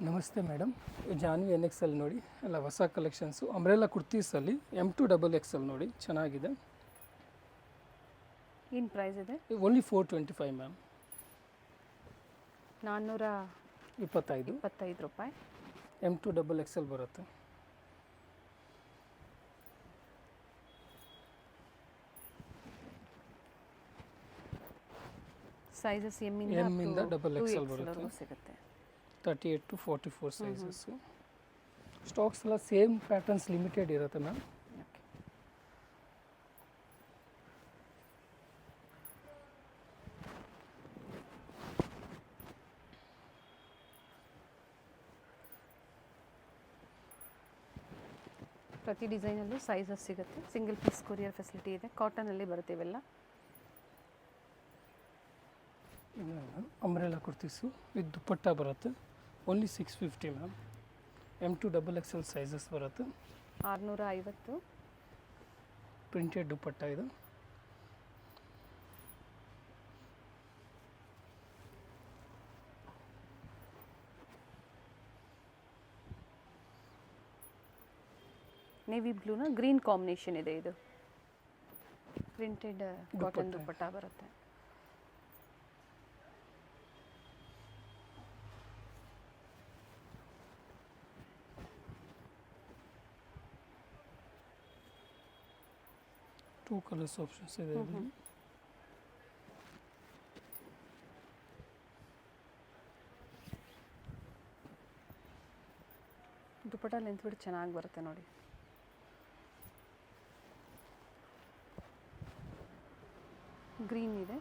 ನಮಸ್ತೆ madam, Janhvi NXL ನೋಡಿ, ಎಲ್ಲ ಹೊಸ ಕಲೆಕ್ಷನ್ಸು. ಅಂಬ್ರೆಲಾ ಕುರ್ತೀಸಲ್ಲಿ M2XXL ನೋಡಿ, ಚೆನ್ನಾಗಿದೆ. ಏನು ಪ್ರೈಸ್ ಇದೆ? Only 425 ma'am. 425 ರೂಪಾಯಿ. M2XXL ಬರುತ್ತೆ. ಸೈಜಸ್ M ಇಂದ XXL ಬರುತ್ತೆ. ಸಿಗುತ್ತೆ. 38 to 44 ಸೈಜಸ್ಸು. ಸ್ಟಾಕ್ಸ್ ಎಲ್ಲ ಸೇಮ್ ಪ್ಯಾಟರ್ನ್ಸ್ ಲಿಮಿಟೆಡ್ ಇರುತ್ತೆ ಮ್ಯಾಮ್. ಪ್ರತಿ ಡಿಸೈನಲ್ಲೂ ಸೈಜಸ್ ಸಿಗುತ್ತೆ. ಸಿಂಗಲ್ ಪೀಸ್ ಕೊರಿಯರ್ ಫೆಸಿಲಿಟಿ ಇದೆ. ಕಾಟನಲ್ಲಿ ಬರುತ್ತೆ ಇವೆಲ್ಲ. ಅಂಬ್ರೆಲಾ ಕುರ್ತೀಸು ವಿತ್ ದುಪ್ಪಟ್ಟ ಬರುತ್ತೆ. Only 650 ma'am. M2XXL ಸೈಜಸ್ ಬರುತ್ತೆ. 650. ಪ್ರಿಂಟೆಡ್ ದುಪ್ಪಟ್ಟ ಇದು. ನೇವಿ ಬ್ಲೂನ ಗ್ರೀನ್ ಕಾಂಬಿನೇಷನ್ ಇದೆ. ಇದು ಪ್ರಿಂಟೆಡ್ ಕಾಟನ್ ದುಪ್ಪಟ್ಟ ಬರುತ್ತೆ. ಟೂ ಕಲರ್ಸ್ ಆಪ್ಷನ್ಸ್ ಇದೆ. ದುಪ್ಪಟ್ಟ ಲೆಂತ್ ಬಿಟ್ಟು ಚೆನ್ನಾಗಿ ಬರುತ್ತೆ ನೋಡಿ. ಗ್ರೀನ್ ಇದೆ.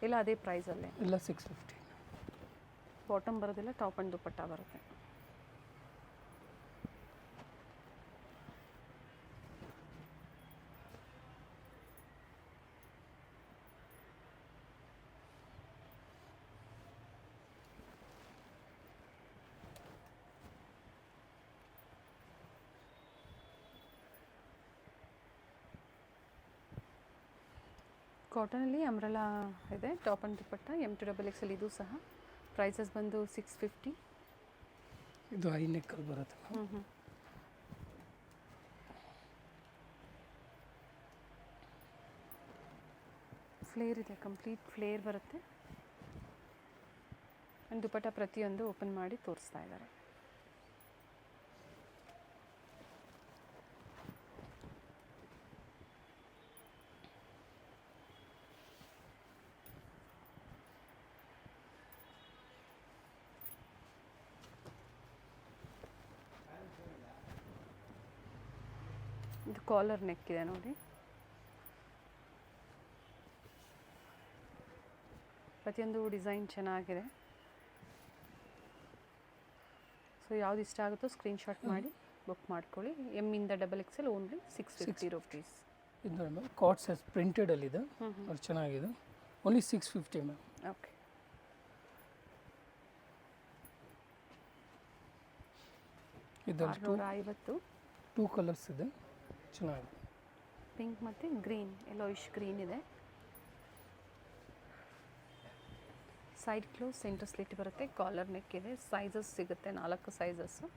ಇಲ್ಲ ಅದೇ ಪ್ರೈಸಲ್ಲೇ ಎಲ್ಲ 650. ಬಾಟಮ್ ಬರೋದಿಲ್ಲ, ಟಾಪ್ ಆ್ಯಂಡ್ ದುಪ್ಪಟ್ಟ ಬರುತ್ತೆ. ಕಾಟನಲ್ಲಿ ಅಂಬ್ರೆಲಾ ಇದೆ. ಟಾಪ್ ಆ್ಯಂಡ್ ದುಪ್ಪಟ್ಟ M2XXL ಇದು ಸಹ. ಪ್ರೈಸಸ್ ಬಂದು 650. ಇದು ಹೈ ನೆಕ್ಕಲ್ಲಿ ಬರುತ್ತೆ. ಫ್ಲೇರ್ ಇದೆ, ಕಂಪ್ಲೀಟ್ ಫ್ಲೇರ್ ಬರುತ್ತೆ. ಆ್ಯಂಡ್ ದುಪ್ಪಟ್ಟ ಪ್ರತಿಯೊಂದು ಓಪನ್ ಮಾಡಿ ತೋರಿಸ್ತಾ ಇದ್ದಾರೆ. ಇದು ಕಾಲರ್ ನೆಕ್ ಇದೆ ನೋಡಿ. ಪ್ರತಿಯೊಂದು ಡಿಸೈನ್ ಚೆನ್ನಾಗಿದೆ. ಸೊ ಯಾವ್ದು ಇಷ್ಟ ಆಗುತ್ತೋ ಸ್ಕ್ರೀನ್ಶಾಟ್ ಮಾಡಿ ಬುಕ್ ಮಾಡ್ಕೊಳ್ಳಿ. M ಇಂದ XXL ಓನ್ಲಿ 650 ರುಪೀಸ್. ಇದು ಮ್ಯಾಮ್ ಕಾರ್ಡ್ ಸೈಜ್ ಪ್ರಿಂಟೆಡಲ್ಲಿದೆ, ಅದು ಚೆನ್ನಾಗಿದೆ. Only 650 ma'am. ಓಕೆ. ಇದರಲ್ಲಿ 650. ಟೂ ಕಲರ್ಸ್ ಇದೆ, ಚೆನ್ನಾಗಿದೆ. ಪಿಂಕ್ ಮತ್ತು ಗ್ರೀನ್, ಯೆಲ್ಲೋಯಿಶ್ ಗ್ರೀನ್ ಇದೆ. ಸೈಡ್ ಕ್ಲೋಸ್, ಸೆಂಟರ್ ಸ್ಲಿಟ್ ಬರುತ್ತೆ. ಕಾಲರ್ ನೆಕ್ ಇದೆ. ಸೈಜಸ್ ಸಿಗುತ್ತೆ, 4 ಸೈಜಸ್ಸು.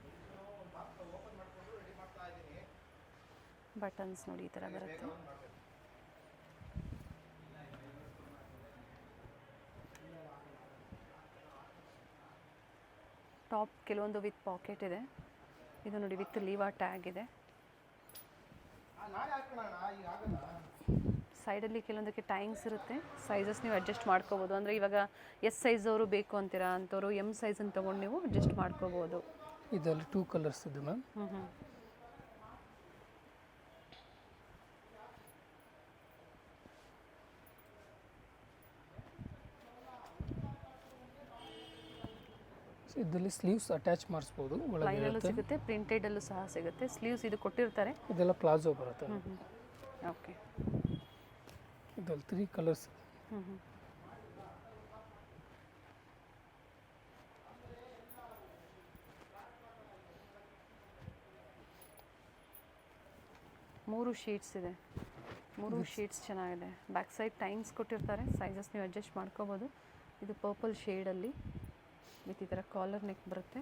ಬಟನ್ಸ್ ನೋಡಿ ಈ ಥರ ಬರುತ್ತೆ. ಟಾಪ್ ಕೆಲವೊಂದು ವಿತ್ ಪಾಕೆಟ್ ಇದೆ. ಇದು ನೋಡಿ ವಿತ್ ಲೀವಾ ಟ್ಯಾಗ್ ಇದೆ. ಸೈಡಲ್ಲಿ ಕೆಲವೊಂದಕ್ಕೆ ಟ್ಯಾಂಗ್ಸ್ ಇರುತ್ತೆ. ಸೈಜಸ್ ನೀವು ಅಡ್ಜಸ್ಟ್ ಮಾಡ್ಕೋಬೋದು. ಅಂದರೆ ಇವಾಗ ಎಸ್ ಸೈಜ್ ಅವರು ಬೇಕು ಅಂತೀರಾ ಅಂಥವ್ರು M ಸೈಜನ್ನು ತೊಗೊಂಡು ನೀವು ಅಡ್ಜಸ್ಟ್ ಮಾಡ್ಕೋಬೋದು. ಇದರಲ್ಲಿ ಟೂ ಕಲರ್ಸ್ ಇದೆ ಮ್ಯಾಮ್. ಇದರಲ್ಲಿ ಸ್ಲೀವ್ಸ್ ಅಟ್ಯಾಚ್ ಮಾಡಿಸ್ಬೋದು. ಲೈನಲ್ಲೂ ಸಿಗುತ್ತೆ, ಪ್ರಿಂಟೆಡಲ್ಲೂ ಸಹ ಸಿಗುತ್ತೆ. ಸ್ಲೀವ್ಸ್ ಇದು ಕೊಟ್ಟಿರ್ತಾರೆ. ಇದೆಲ್ಲ ಪ್ಲಾಜೋ ಬರುತ್ತೆ. ಓಕೆ. ಇದರಲ್ಲಿ 3 ಕಲರ್ಸ್. 3 ಶೀಟ್ಸ್ ಇದೆ, 3 ಶೀಟ್ಸ್ ಚೆನ್ನಾಗಿದೆ. ಬ್ಯಾಕ್ ಸೈಡ್ ಟೈಮ್ಸ್ ಕೊಟ್ಟಿರ್ತಾರೆ, ಸೈಜಸ್ ನೀವು ಅಡ್ಜಸ್ಟ್ ಮಾಡ್ಕೋಬೋದು. ಇದು ಪರ್ಪಲ್ ಶೇಡಲ್ಲಿ ವಿತ್ ಈ ಥರ ಕಾಲರ್ ನೆಕ್ ಬರುತ್ತೆ.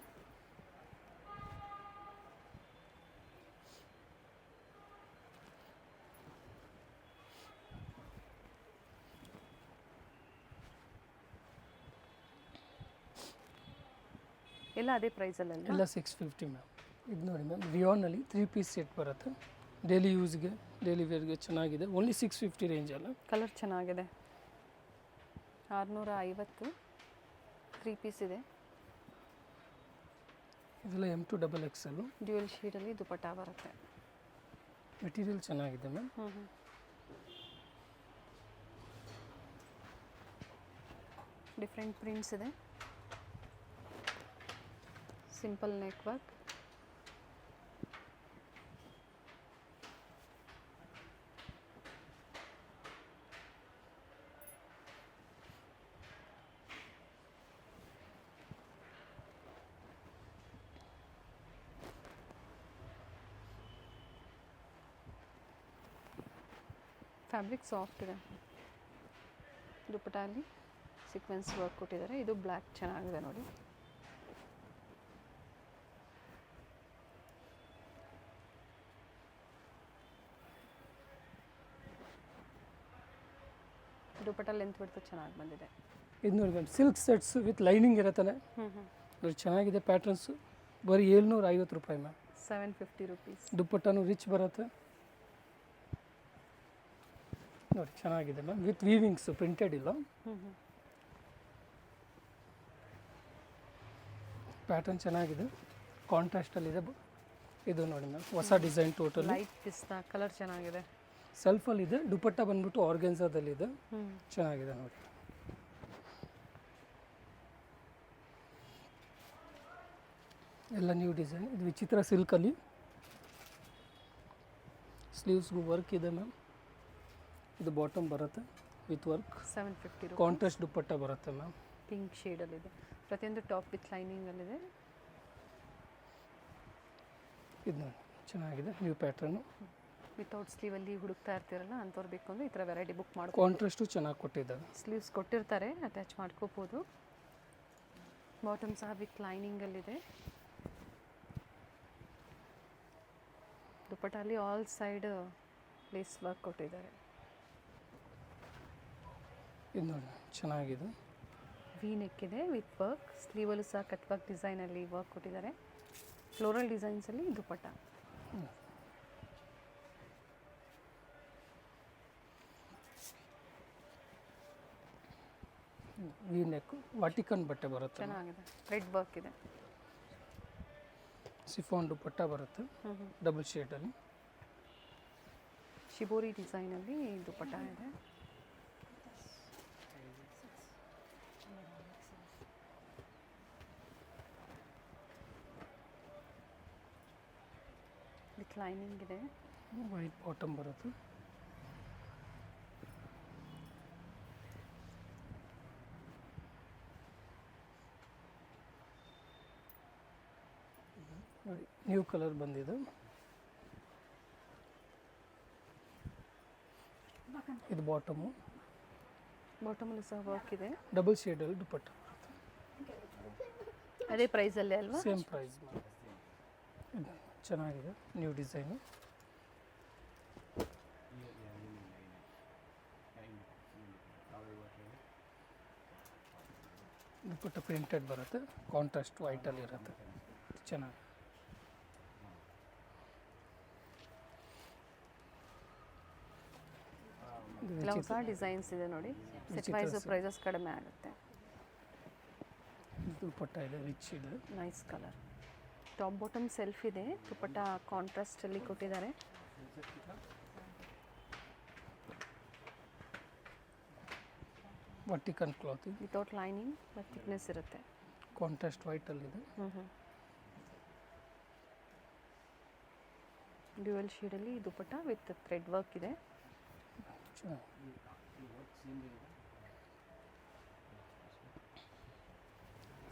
ಎಲ್ಲ ಅದೇ ಪ್ರೈಸಲ್ಲ? ಎಲ್ಲ 650 ಮ್ಯಾಮ್. ಇದು ನೋಡಿ ಮ್ಯಾಮ್, ರಿಯಾನಲ್ಲಿ 3 ಪೀಸ್ ಸೆಟ್ ಬರುತ್ತೆ. ಡೈಲಿ ಯೂಸ್ಗೆ, ಡೈಲಿ ವೇರ್ಗೆ ಚೆನ್ನಾಗಿದೆ. ಓನ್ಲಿ 650 ರೇಂಜ್ ಅಲ್ಲ. ಕಲರ್ ಚೆನ್ನಾಗಿದೆ. 650 3 ಪೀಸ್ ಇದೆ. ಇದೆಲ್ಲ M2 XXL. ಡ್ಯೂಯಲ್ ಶೀಡಲ್ಲಿ ದುಪಟ್ಟ ಬರುತ್ತೆ. ಮೆಟೀರಿಯಲ್ ಚೆನ್ನಾಗಿದೆ ಮ್ಯಾಮ್. ಡಿಫ್ರೆಂಟ್ ಪ್ರಿಂಟ್ಸ್ ಇದೆ. Simple neck work. Fabric soft ಇದೆ. ದುಪಟ್ಟಾಲಿ ಸೀಕ್ವೆನ್ಸ್ ವರ್ಕ್ ಕೊಟ್ಟಿದ್ದಾರೆ. ಇದು ಬ್ಲ್ಯಾಕ್ ಚೆನ್ನಾಗಿದೆ ನೋಡಿ. ದುಪಟ್ಟ ಲೆಂತ್ ಬಿಡ್ತು ಚೆನ್ನಾಗಿ ಬಂದಿದೆ. ಇದು ನೋಡಿ ma'am, silk sets with lining ಇರತ್ತಾನೆ. ನೋಡಿ ಚೆನ್ನಾಗಿದೆ. ಪ್ಯಾಟರ್ನ್ಸು ಬರೀ 750 ರೂಪಾಯಿ ಮ್ಯಾಮ್. 750 ರುಪೀಸ್. ದುಪ್ಪಟ್ಟನು ರಿಚ್ ಬರುತ್ತೆ ನೋಡಿ, ಚೆನ್ನಾಗಿದೆ ಮ್ಯಾಮ್. ವಿತ್ ವೀವಿಂಗ್ಸ್, ಪ್ರಿಂಟೆಡ್ ಇಲ್ಲ. ಪ್ಯಾಟರ್ನ್ ಚೆನ್ನಾಗಿದೆ, ಕಾಂಟ್ರಾಸ್ಟಲ್ಲಿದೆ. ಇದು ನೋಡಿ ಮ್ಯಾಮ್, ಹೊಸ ಡಿಸೈನ್. ಟೋಟಲ್ ಲೈಟ್ ಪಿಸ್ತಾ ಕಲರ್ ಚೆನ್ನಾಗಿದೆ. ಸೆಲ್ಫಲ್ಲಿದೆ. ದುಪಟ್ಟ ಬಂದ್ಬಿಟ್ಟು ಆರ್ಗೆನ್ಸಾದಲ್ಲಿದೆ. ಚೆನ್ನಾಗಿದೆ ನೋಡಿ. ಎಲ್ಲ ನ್ಯೂ ಡಿಸೈನ್. ಇದು ವಿಚಿತ್ರ ಸಿಲ್ಕಲ್ಲಿ. ಸ್ಲೀವ್ಸ್ಗೂ ವರ್ಕ್ ಇದೆ ಮ್ಯಾಮ್. ಇದು ಬಾಟಮ್ ಬರುತ್ತೆ ವಿತ್ ವರ್ಕ್. 750 ಕಾಂಟ್ರಾಸ್ಟ್ ದುಪಟ್ಟ ಬರುತ್ತೆ ಮ್ಯಾಮ್. ಪಿಂಕ್ ಶೇಡಲ್ಲಿದೆ. ಪ್ರತಿಯೊಂದು ಟಾಪ್ ವಿತ್ ಲೈನಿಂಗಲ್ಲಿದೆ. ಇದು ನೋಡಿ ಚೆನ್ನಾಗಿದೆ, ನ್ಯೂ ಪ್ಯಾಟ್ರನ್ನು. ವಿತೌಟ್ ಸ್ಲೀವಲ್ಲಿ ಹುಡುಕ್ತಾ ಇರ್ತೀರಲ್ಲ ಅಂಥವ್ರು ಬೇಕು ಅಂದರೆ ಈ ಥರ ವೆರೈಟಿ ಬುಕ್ ಮಾಡ್ಕೊ. ಕಾಂಟ್ರಾಸ್ಟು ಚೆನ್ನಾಗಿ ಕೊಟ್ಟಿದ್ದಾರೆ. ಸ್ಲೀವ್ಸ್ ಕೊಟ್ಟಿರ್ತಾರೆ, ಅಟ್ಯಾಚ್ ಮಾಡ್ಕೋಬೋದು. ಬಾಟಮ್ ಸಹ ವಿತ್ ಲೈನಿಂಗಲ್ಲಿದೆ. ದುಪಟ್ಟಾಲಿ ಆಲ್ ಸೈಡ್ ಲೇಸ್ ವರ್ಕ್ ಕೊಟ್ಟಿದ್ದಾರೆ. ಇದು ನೋಡಿ ಚೆನ್ನಾಗಿದೆ. ವಿ ನೆಕ್ ಇದೆ ವಿತ್ ವರ್ಕ್. ಸ್ಲೀವಲ್ಲೂ ಸಹ ಕಟ್ ವರ್ಕ್ ಡಿಸೈನಲ್ಲಿ ವರ್ಕ್ ಕೊಟ್ಟಿದ್ದಾರೆ. ಫ್ಲೋರಲ್ ಡಿಸೈನ್ಸಲ್ಲಿ ದುಪಟ್ಟ. ವಿ ನೆಕ್, ವಾಟಿಕನ್ ಬಟ್ಟೆ ಬರುತ್ತೆ. ಚೆನ್ನಾಗಿದೆ. ಥ್ರೆಡ್ ವರ್ಕ್ ಇದೆ. ಸಿಫಾನ್ ದುಪಟ್ಟ ಬರುತ್ತೆ ಡಬಲ್ ಶೇಡಲ್ಲಿ. ಶಿಬೋರಿ ಡಿಸೈನಲ್ಲಿ ದುಪಟ್ಟ ಇದೆ. ವಿತ್ ಲೈನಿಂಗ್ ಇದೆ. ವೈಟ್ ಬಾಟಮ್ ಬರುತ್ತೆ. ನೋಡಿ ನ್ಯೂ ಕಲರ್ ಬಂದಿದೆ. ಇದು ಬಾಟಮು. ಬಾಟಮಲ್ಲೂ ಸಹ ವರ್ಕ್ ಇದೆ. ಡಬಲ್ ಶೇಡಲ್ಲಿ ದುಪಟ್ಟ ಬರುತ್ತೆ. ಅದೇ ಪ್ರೈಸಲ್ಲೇ ಅಲ್ವಾ? Same price. ಚೆನ್ನಾಗಿದೆ, ನ್ಯೂ ಡಿಸೈನು. ದುಪಟ್ಟ ಪ್ರಿಂಟೆಡ್ ಬರುತ್ತೆ, ಕಾಂಟ್ರಾಸ್ಟ್ ವೈಟಲ್ಲಿ ಇರುತ್ತೆ. ಚೆನ್ನಾಗಿ. ಹೊಸ ಡಿಸೈನ್ಸ್ ಇದೆ ನೋಡಿ. ಸೆಟ್ ವೈಸ್ ಪ್ರೈಸಸ್ ಕಡಿಮೆ ಆಗುತ್ತೆ. ದುಪಟ್ಟ ಇದೆ, ರಿಚ್ ಇದೆ. Nice colour. Top bottom self ಇದೆ. ದುಪಟ್ಟ ಕಾಂಟ್ರಾಸ್ಟಲ್ಲಿ ಕೊಟ್ಟಿದ್ದಾರೆ. ವರ್ಟಿಕಲ್ ಕ್ಲಾತ್ ವಿತೌಟ್ ಲೈನಿಂಗ್ ಮತ್ತು ಥಿಕ್ನೆಸ್ ಇರುತ್ತೆ. ಕಾಂಟ್ರಾಸ್ಟ್ ವೈಟಲ್ಲಿದೆ. ಡ್ಯೂಯಲ್ ಶೇಡಲ್ಲಿ ದುಪಟ್ಟ ವಿತ್ ಥ್ರೆಡ್ ವರ್ಕ್ ಇದೆ.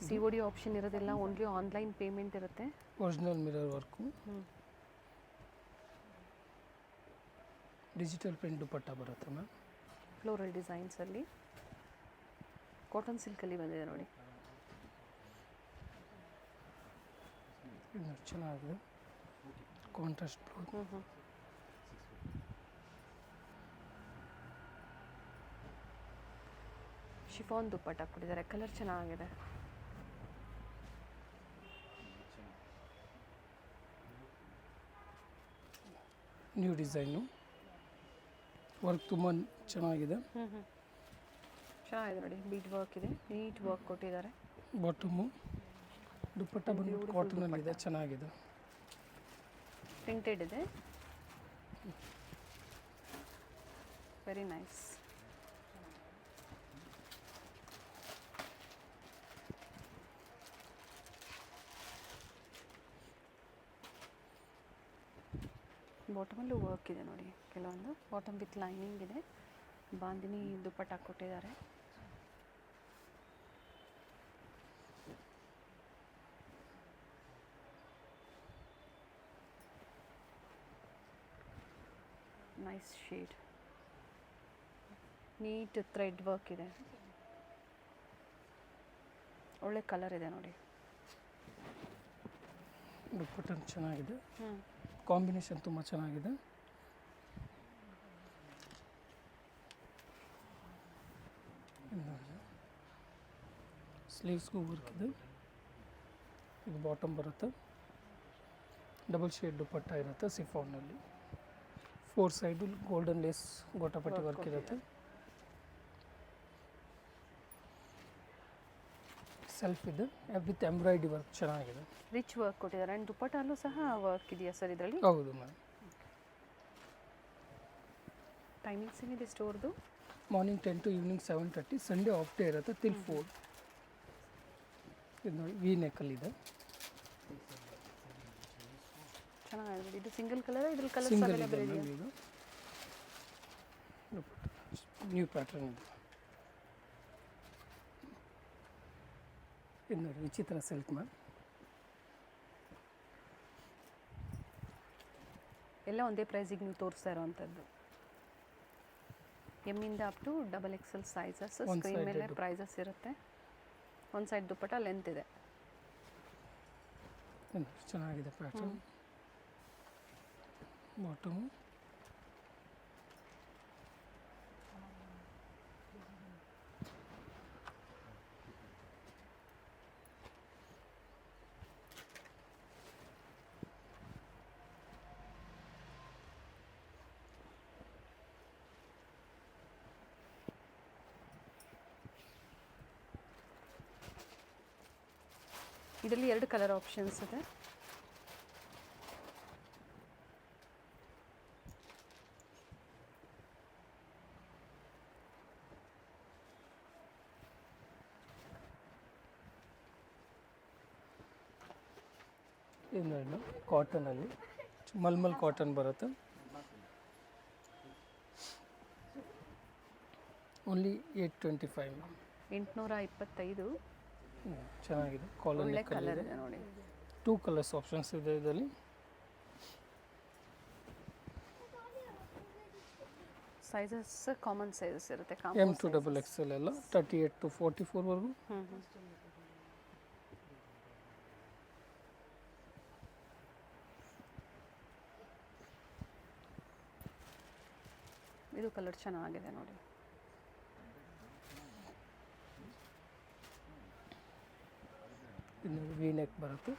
COD ಆಪ್ಷನ್ ಇರೋದಿಲ್ಲ, ಓನ್ಲಿ ಆನ್ಲೈನ್ ಪೇಮೆಂಟ್ ಇರುತ್ತೆ. Original mirror work. Digital print dupatta ಬರುತ್ತೆ ಮ್ಯಾಮ್. ಫ್ಲೋರಲ್ ಡಿಸೈನ್ಸಲ್ಲಿ ಕಾಟನ್ ಸಿಲ್ಕಲ್ಲಿ ಬಂದಿದೆ ನೋಡಿ. ಇದು ಚೆನ್ನಾಗಿದೆ, ಕಾಂಟ್ರಾಸ್ಟ್ ಬ್ಲೌಸ್. ಶಿಫಾನ್ ದುಪ್ಪಟ್ಟ ಕೊಟ್ಟಿದ್ದಾರೆ, ಕಲರ್ ಚೆನ್ನಾಗಿದೆ. ನ್ಯೂ ಡಿಸೈನು, ವರ್ಕ್ ತುಂಬ ಚೆನ್ನಾಗಿದೆ. ಚೆನ್ನಾಗಿದೆ ನೋಡಿ, ಬೀಟ್ ವರ್ಕ್ ಇದೆ, ನೀಟ್ ವರ್ಕ್ ಕೊಟ್ಟಿದ್ದಾರೆ. ಬಾಟಮು ದುಪ್ಪಟ್ಟ ಬಂದು ಕಾಟನಲ್ಲಿದೆ, ಚೆನ್ನಾಗಿದೆ. ಪ್ರಿಂಟೆಡ್ ಇದೆ, ವೆರಿ ನೈಸ್. ಬಾಟಮಲ್ಲೂ ವರ್ಕ್ ಇದೆ ನೋಡಿ, ಕೆಲವೊಂದು ಬಾಟಮ್ ವಿತ್ ಲೈನಿಂಗ್ ಇದೆ. ಬಾಂದಿನಿ ದುಪ್ಪಟ್ಟ ಕೊಟ್ಟಿದ್ದಾರೆ. Nice shade, neat thread work ಇದೆ, ಒಳ್ಳೆ ಕಲರ್ ಇದೆ ನೋಡಿ. ದುಪ್ಪಟ್ಟ ಚೆನ್ನಾಗಿದೆ, ಕಾಂಬಿನೇಷನ್ ತುಂಬ ಚೆನ್ನಾಗಿದೆ. ಸ್ಲೀವ್ಸ್ಗೂ ವರ್ಕ್ ಇದೆ. ಇದು ಬಾಟಮ್ ಬರುತ್ತೆ, ಡಬಲ್ ಶೇಡ್ ದುಪ್ಪಟ್ಟ ಇರುತ್ತೆ ಸಿಫಾನ್ನಲ್ಲಿ. 4 ಸೈಡು ಗೋಲ್ಡನ್ ಲೇಸ್ ಗೋಟಾಪಟ್ಟಿ ವರ್ಕ್ ಇರುತ್ತೆ. ಸೆಲ್ಫ್ ಇದೆ ವಿತ್ ಎಂಬ್ರಾಯ್ಡ್ರಿ ವರ್ಕ್ ಚೆನ್ನಾಗಿದೆ. ರಿಚ್ ವರ್ಕ್ ಕೊಟ್ಟಿದ್ದಾರೆ. ಆ್ಯಂಡ್ ದುಪ್ಪಟ್ಟಲ್ಲೂ ಸಹ ವರ್ಕ್ ಇದೆಯಾ ಸರ್ ಇದರಲ್ಲಿ? ಹೌದು ಮ್ಯಾಮ್. ಟೈಮಿಂಗ್ಸ್ ಏನಿದೆ ಸ್ಟೋರ್ದು? Morning 10 to evening 7:30. Sunday off day ಇರುತ್ತೆ ಟಿಲ್ 4. ಇದು ನೋಡಿ ವಿ ನೆಕ್ಕಲ್ಲಿದೆ, ಚೆನ್ನಾಗಿದೆ. ಇದು ಸಿಂಗಲ್ ಕಲರ್, ಇದ್ರಲ್ಲಿ ಕಲರ್ಸ್ ಸಿಂಗಲ್ ಅವೈಲೇಬಲ್ ಇದೆ ಇದೆಯಾ? ಇದು ನ್ಯೂ ಪ್ಯಾಟರ್ನ್ ಇದೆ. ಇದು ನೋಡಿ ವಿಚಿತ್ರ ಸಿಲ್ಕ್ ಮ್ಯಾಮ್. ಎಲ್ಲ ಒಂದೇ ಪ್ರೈಸಿಗೆ ನೀವು ತೋರಿಸ್ತಾ ಇರೋವಂಥದ್ದು. ಎಮ್ಮಿಂದ up to XXL sizes screen ಮೇಲೆ ಪ್ರೈಸಸ್ ಇರುತ್ತೆ. ಒಂದು ಸೈಡ್ ದುಪ್ಪಟ್ಟ ಲೆಂತ್ ಇದೆ. ಚೆನ್ನಾಗಿದೆ ಪ್ಯಾಟರ್ನ್. ಬಾಟಮು ಇದರಲ್ಲಿ 2 ಕಲರ್ ಆಪ್ಷನ್ಸ್ ಇದೆ. ಇದು ನೋಡಿ ಕಾಟನಲ್ಲಿ ಮಲ್ಮಲ್ ಕಾಟನ್ ಬರುತ್ತೆ. Only 825 ma'am. 825. ಚೆನ್ನಾಗಿದೆ, ಕಾಲರ್ ಒಳ್ಳೆ ನೆಕ್ ಕಲರ್ ಇದೆ ನೋಡಿ. 2 ಕಲರ್ಸ್ ಆಪ್ಷನ್ಸ್ ಇದೆ ಇದರಲ್ಲಿ. ಸೈಜಸ್ ಕಾಮನ್ ಸೈಜಸ್ ಇರುತ್ತೆ. M to XXL ಎಲ್ಲ 38 to 44 ವರೆಗೂ. ಇದು ಕಲರ್ ಚೆನ್ನಾಗಿದೆ ನೋಡಿ. ಇದು ವಿ ನೆಕ್ ಬರುತ್ತೆ.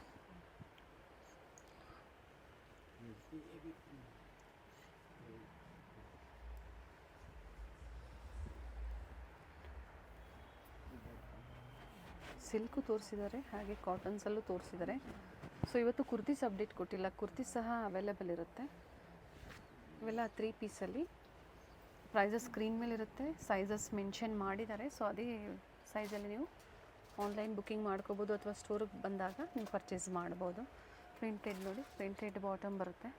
ಸಿಲ್ಕು ತೋರಿಸಿದ್ದಾರೆ, ಹಾಗೆ ಕಾಟನ್ಸಲ್ಲೂ ತೋರಿಸಿದ್ದಾರೆ. ಸೊ ಇವತ್ತು ಕುರ್ತೀಸ್ ಅಪ್ಡೇಟ್ ಕೊಟ್ಟಿಲ್ಲ, ಕುರ್ತೀಸ್ ಸಹ ಅವೈಲೇಬಲ್ ಇರುತ್ತೆ. ಇವೆಲ್ಲ 3 ಪೀಸಲ್ಲಿ ಪ್ರೈಸಸ್ ಸ್ಕ್ರೀನ್ ಮೇಲೆ ಇರುತ್ತೆ, ಸೈಜಸ್ ಮೆನ್ಷನ್ ಮಾಡಿದ್ದಾರೆ. ಸೊ ಅದೇ ಸೈಜಲ್ಲಿ ನೀವು ಆನ್ಲೈನ್ ಬುಕ್ಕಿಂಗ್ ಮಾಡ್ಕೋಬೋದು ಅಥವಾ ಸ್ಟೋರಿಗೆ ಬಂದಾಗ ನೀವು ಪರ್ಚೇಸ್ ಮಾಡ್ಬೋದು. ಪ್ರಿಂಟೆಡ್ ನೋಡಿ, ಪ್ರಿಂಟೆಡ್ ಬಾಟಮ್ ಬರುತ್ತೆ.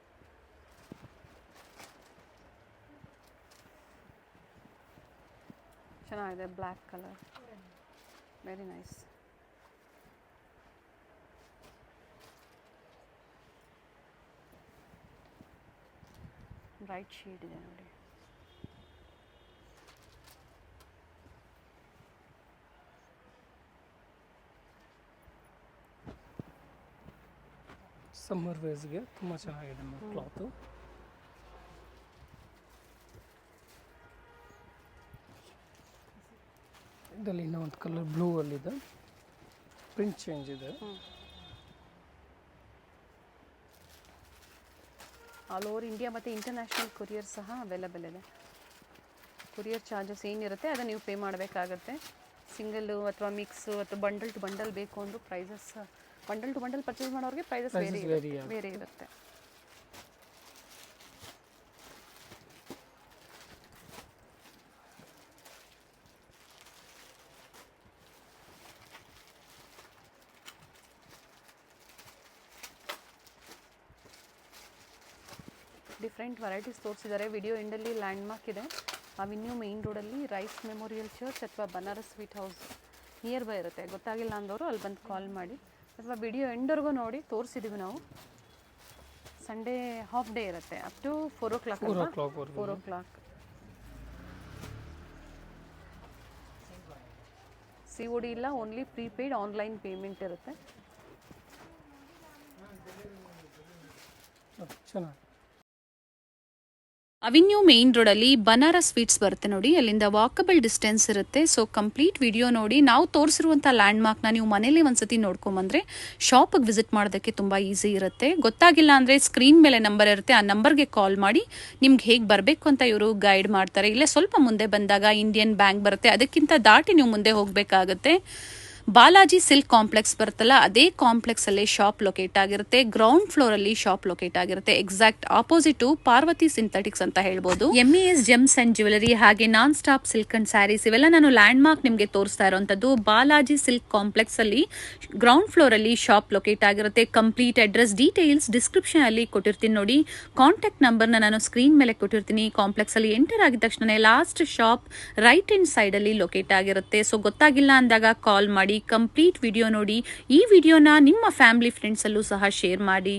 ಚೆನ್ನಾಗಿದೆ, black colour, very nice. Bright shade ಇದೆ ನೋಡಿ. ಸಮ್ಮರ್ ವೇಸ್ಗೆ ತುಂಬ ಚೆನ್ನಾಗಿದೆ ಕ್ಲಾತು. ಇದರಲ್ಲಿ ಇನ್ನೂ ಒಂದು ಕಲರ್ ಬ್ಲೂ ಅಲ್ಲಿದೆ, ಪ್ರಿಂಟ್ ಚೇಂಜ್ ಇದೆ. ಆಲ್ ಓವರ್ ಇಂಡಿಯಾ ಮತ್ತು ಇಂಟರ್ನ್ಯಾಷನಲ್ ಕೊರಿಯರ್ ಸಹ ಅವೈಲೇಬಲ್ ಇದೆ. ಕೊರಿಯರ್ ಚಾರ್ಜಸ್ ಏನಿರುತ್ತೆ ಅದನ್ನು ನೀವು ಪೇ ಮಾಡಬೇಕಾಗತ್ತೆ. ಸಿಂಗಲ್ಲು ಅಥವಾ ಮಿಕ್ಸು ಅಥವಾ ಬಂಡಲ್ ಟು ಬಂಡಲ್ ಬೇಕು ಅಂದರೂ prices, bundle to bundle purchase ಮಾಡೋರಿಗೆ ಪ್ರೈಸಸ್ ಬೇರೆ ಇರುತ್ತೆ. ಡಿಫ್ರೆಂಟ್ ವೆರೈಟೀಸ್ ತೋರಿಸಿದ್ದಾರೆ. ವಿಡಿಯೋ ಎಂಡಲ್ಲಿ ಲ್ಯಾಂಡ್ಮಾರ್ಕ್ ಇದೆ. ಅವೆನ್ಯೂ ಮೇಯ್ನ್ ರೋಡಲ್ಲಿ ರೈಸ್ ಮೆಮೋರಿಯಲ್ ಚರ್ಚ್ ಅಥವಾ Banaras sweet house near by ಇರುತ್ತೆ. ಗೊತ್ತಾಗಿಲ್ಲ ಅಂದವರು ಅಲ್ಲಿ ಬಂದು ಕಾಲ್ ಮಾಡಿ ಅಥವಾ ವಿಡಿಯೋ ಎಂಡ್ವರೆಗೂ ನೋಡಿ. ತೋರಿಸಿದ್ದೀವಿ ನಾವು. ಸಂಡೇ ಹಾಫ್ ಡೇ ಇರುತ್ತೆ, up to 4 o'clock. 4 o'clock. COD ಇಲ್ಲ, ಓನ್ಲಿ ಪ್ರೀಪೇಯ್ಡ್ ಆನ್ಲೈನ್ ಪೇಮೆಂಟ್ ಇರುತ್ತೆ. ಚೆನ್ನಾಗಿ ಅವೆನ್ಯೂ ಮೇನ್ ರೋಡಲ್ಲಿ ಬನಾರಸ್ ಸ್ವೀಟ್ಸ್ ಬರುತ್ತೆ ನೋಡಿ, ಅಲ್ಲಿಂದ ವಾಕಬಲ್ ಡಿಸ್ಟೆನ್ಸ್ ಇರುತ್ತೆ. ಸೊ ಕಂಪ್ಲೀಟ್ ವಿಡಿಯೋ ನೋಡಿ. ನಾವು ತೋರಿಸಿರುವಂಥ ಲ್ಯಾಂಡ್ಮಾರ್ಕ್ನ ನೀವು ಮನೇಲಿ ಒಂದ್ಸತಿ ನೋಡ್ಕೊಂಬಂದ್ರೆ ಶಾಪಿಗೆ ವಿಸಿಟ್ ಮಾಡೋದಕ್ಕೆ ತುಂಬ ಈಸಿ ಇರುತ್ತೆ. ಗೊತ್ತಾಗಿಲ್ಲ ಅಂದರೆ ಸ್ಕ್ರೀನ್ ಮೇಲೆ ನಂಬರ್ ಇರುತ್ತೆ, ಆ ನಂಬರ್ಗೆ ಕಾಲ್ ಮಾಡಿ ನಿಮ್ಗೆ ಹೇಗೆ ಬರಬೇಕು ಅಂತ ಇವರು ಗೈಡ್ ಮಾಡ್ತಾರೆ. ಇಲ್ಲೇ ಸ್ವಲ್ಪ ಮುಂದೆ ಬಂದಾಗ ಇಂಡಿಯನ್ ಬ್ಯಾಂಕ್ ಬರುತ್ತೆ, ಅದಕ್ಕಿಂತ ದಾಟಿ ನೀವು ಮುಂದೆ ಹೋಗಬೇಕಾಗುತ್ತೆ. ಬಾಲಾಜಿ ಸಿಲ್ಕ್ ಕಾಂಪ್ಲೆಕ್ಸ್ ಬರುತ್ತಲ್ಲ, ಅದೇ ಕಾಂಪ್ಲೆಕ್ಸ್ ಅಲ್ಲಿ ಶಾಪ್ ಲೊಕೇಟ್ ಆಗಿರುತ್ತೆ. ಗ್ರೌಂಡ್ ಫ್ಲೋರ್ ಅಲ್ಲಿ ಶಾಪ್ ಲೊಕೇಟ್ ಆಗಿರುತ್ತೆ. ಎಕ್ಸಾಕ್ಟ್ ಆಪೋಸಿಟ್ ಪಾರ್ವತಿ ಸಿಂಥೆಟಿಕ್ಸ್ ಅಂತ ಹೇಳ್ಬೋದು. MES ಜೆಮ್ಸ್ ಅಂಡ್ ಜ್ಯುವೆಲರಿ ಹಾಗೆ non stop silk and saris ಇವೆಲ್ಲ ನಾನು ಲ್ಯಾಂಡ್ ಮಾರ್ಕ್ ನಿಮಗೆ ತೋರಿಸ್ತಾ ಇರುವಂತದ್ದು. ಬಾಲಾಜಿ ಸಿಲ್ಕ್ ಕಾಂಪ್ಲೆಕ್ಸ್ ಅಲ್ಲಿ ಗ್ರೌಂಡ್ ಫ್ಲೋರ್ ಅಲ್ಲಿ ಶಾಪ್ ಲೊಕೇಟ್ ಆಗಿರುತ್ತೆ. ಕಂಪ್ಲೀಟ್ ಅಡ್ರೆಸ್ ಡೀಟೇಲ್ಸ್ ಡಿಸ್ಕ್ರಿಪ್ಷನ್ ಅಲ್ಲಿ ಕೊಟ್ಟಿರ್ತೀನಿ ನೋಡಿ. ಕಾಂಟ್ಯಾಕ್ಟ್ ನಂಬರ್ನ ನಾನು ಸ್ಕ್ರೀನ್ ಮೇಲೆ ಕೊಟ್ಟಿರ್ತೀನಿ. ಕಾಂಪ್ಲೆಕ್ಸ್ ಅಲ್ಲಿ ಎಂಟರ್ ಆಗಿದ ತಕ್ಷಣ last shop right hand side ಅಲ್ಲಿ ಲೊಕೇಟ್ ಆಗಿರುತ್ತೆ. ಸೊ ಗೊತ್ತಾಗಿಲ್ಲ ಅಂದಾಗ ಕಾಲ್ ಮಾಡಿ. ಕಂಪ್ಲೀಟ್ ವಿಡಿಯೋ ನೋಡಿ. ಈ ವಿಡಿಯೋನ ನಿಮ್ಮ ಫ್ಯಾಮಿಲಿ ಫ್ರೆಂಡ್ಸ್ ಅಲ್ಲೂ ಸಹ ಶೇರ್ ಮಾಡಿ.